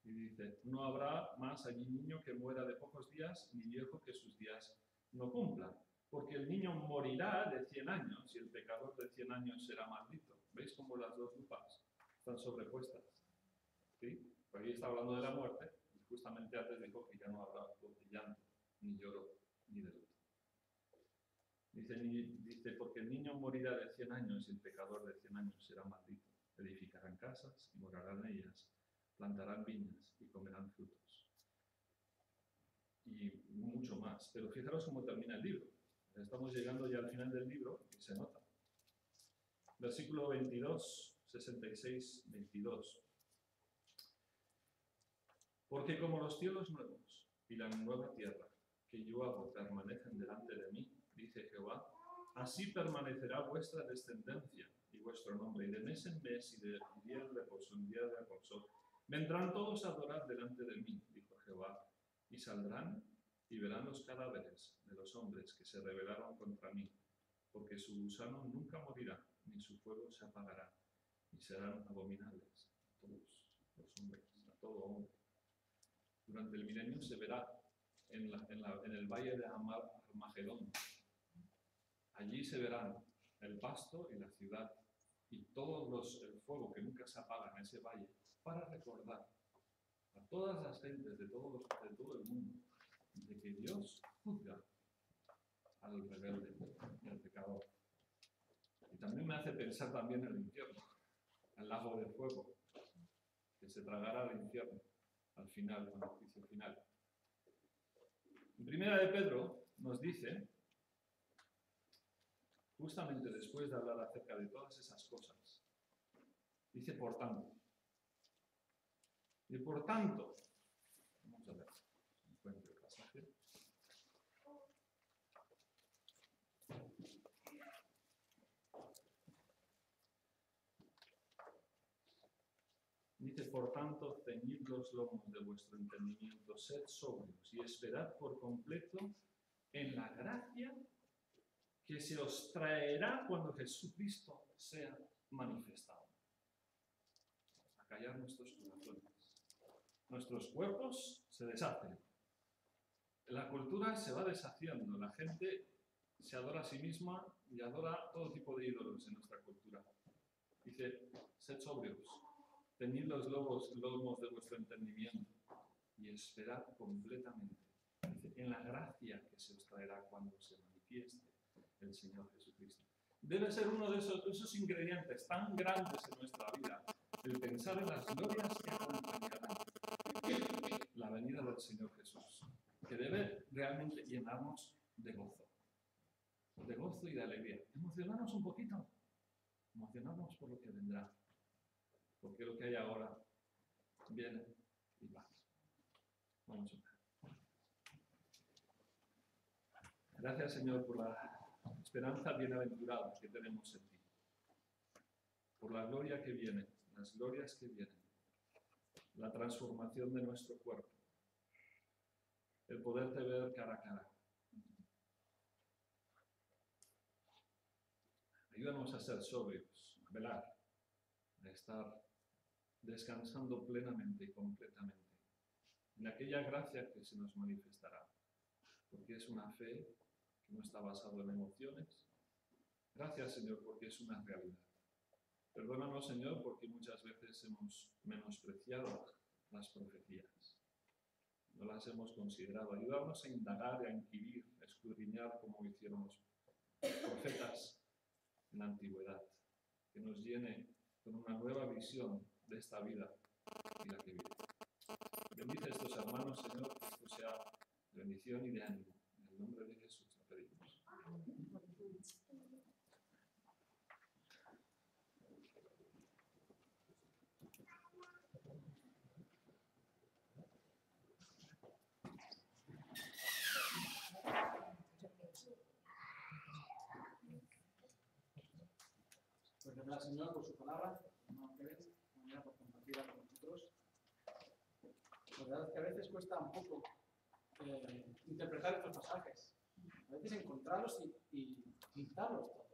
y dice, no habrá más allí niño que muera de pocos días, ni viejo que sus días no cumplan, porque el niño morirá de 100 años y el pecador de 100 años será maldito. ¿Veis cómo las dos lupas están sobrepuestas? ¿Sí? Por ahí está hablando de la muerte y justamente antes dijo que ya no habrá voz de llanto, ni lloro, ni de luto. Dice, porque el niño morirá de 100 años y el pecador de 100 años será maldito. Edificarán casas y morarán en ellas, plantarán viñas y comerán frutos. Y mucho más. Pero fijaros cómo termina el libro. Estamos llegando ya al final del libro y se nota. Versículo 22, 66, 22. Porque como los cielos nuevos y la nueva tierra que yo hago permanecen delante de mí, dice Jehová, así permanecerá vuestra descendencia y vuestro nombre, y de mes en mes y de día en día de reposo, vendrán todos a adorar delante de mí, dijo Jehová, y saldrán y verán los cadáveres de los hombres que se rebelaron contra mí, porque su gusano nunca morirá, ni su fuego se apagará, y serán abominables a todos los hombres, a todo hombre. Durante el milenio se verá en el valle de Armagedón. Allí se verán el pasto y la ciudad y el fuego que nunca se apaga en ese valle, para recordar a todas las gentes de todo el mundo de que Dios juzga al rebelde y al pecador. Y también me hace pensar también en el infierno, el lago de fuego, que se tragará al infierno al final, con el juicio final. En Primera de Pedro nos dice, justamente después de hablar acerca de todas esas cosas, dice por tanto. Y por tanto, vamos a ver si encuentro el pasaje. Dice, por tanto, ceñid los lomos de vuestro entendimiento, sed sobrios y esperad por completo en la gracia que se os traerá cuando Jesucristo sea manifestado. A callar nuestros corazones. Nuestros cuerpos se deshacen. La cultura se va deshaciendo. La gente se adora a sí misma y adora todo tipo de ídolos en nuestra cultura. Dice, sed sobrios, ceñid los lomos de vuestro entendimiento y esperad completamente. Dice, en la gracia que se os traerá cuando se manifieste el Señor Jesucristo. Debe ser uno de esos ingredientes tan grandes en nuestra vida, el pensar en las glorias que acompañarán la venida del Señor Jesús, que debe realmente llenarnos de gozo y de alegría. Emocionarnos un poquito, emocionarnos por lo que vendrá, porque lo que hay ahora viene y va. Vamos a ver. Gracias, Señor, por la esperanza bienaventurada que tenemos en ti, por la gloria que viene, las glorias que vienen, la transformación de nuestro cuerpo, el poderte ver cara a cara. Ayúdanos a ser sobrios, a velar, a estar descansando plenamente y completamente en aquella gracia que se nos manifestará, porque es una fe que no está basada en emociones. Gracias, Señor, porque es una realidad. Perdónanos, Señor, porque muchas veces hemos menospreciado las profecías. No las hemos considerado. Ayúdanos a indagar, a inquirir, a escudriñar como hicieron los profetas en la antigüedad. Que nos llene con una nueva visión de esta vida y la que vive. Bendice a estos hermanos, Señor, que esto sea de bendición y de ánimo. En el nombre de Jesús lo pedimos. al Señor por su palabra, hermano Pérez, mañana por compartirla con nosotros. La verdad es que a veces cuesta un poco interpretar estos pasajes, a veces encontrarlos y pintarlos.